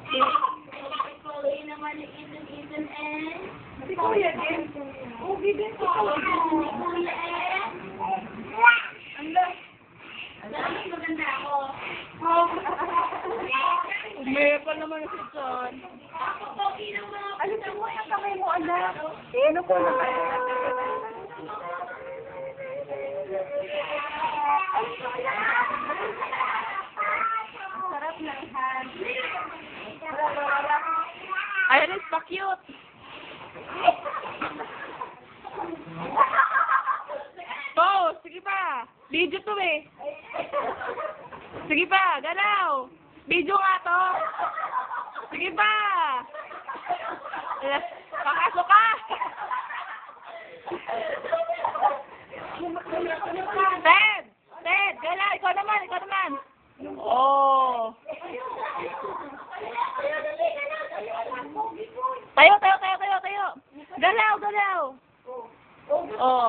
Kulay naman ni Ethan eh. Si Kuya din. Ugi din po. Kuya eh. Mas maganda ako. Umiyak pa naman si John. Ako pogi ng mga Alisin mo yung kamay mo, anak. Ano po naman? Sarap na ihan. Iris, pa-cute. Oh, sige pa. Video to eh. Sige pa, galaw. Video nga to. Sige pa. Pakasok ka. Ted! Ted! Galaw! Ikaw naman! Oh! Tayo! Galaw! Oh!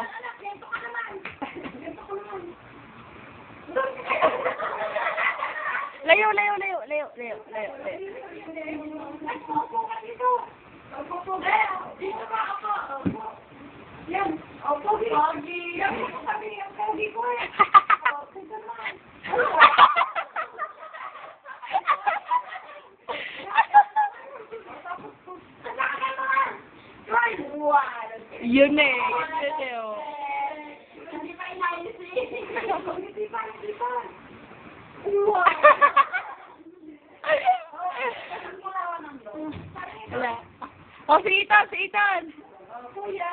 Layo! Yan. Opo, pogi. Yan. Sabi niya, pogi ko eh. Yun eh. Hindi pa inayos eh. Hindi pa. Wala. Oh, si Ethan! Kuya.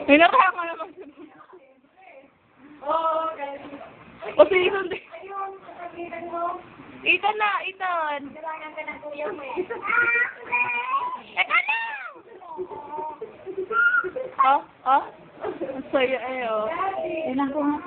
Hinarang ka naman. Oh, okay. O si Ethan din. Ayun, sasabihin mo. Ethan na, Ethan. Kailangan ka ng kuya mo eh. Ano? Oh? Ang saya eh, oh. Daddy. Tingnan ko nga,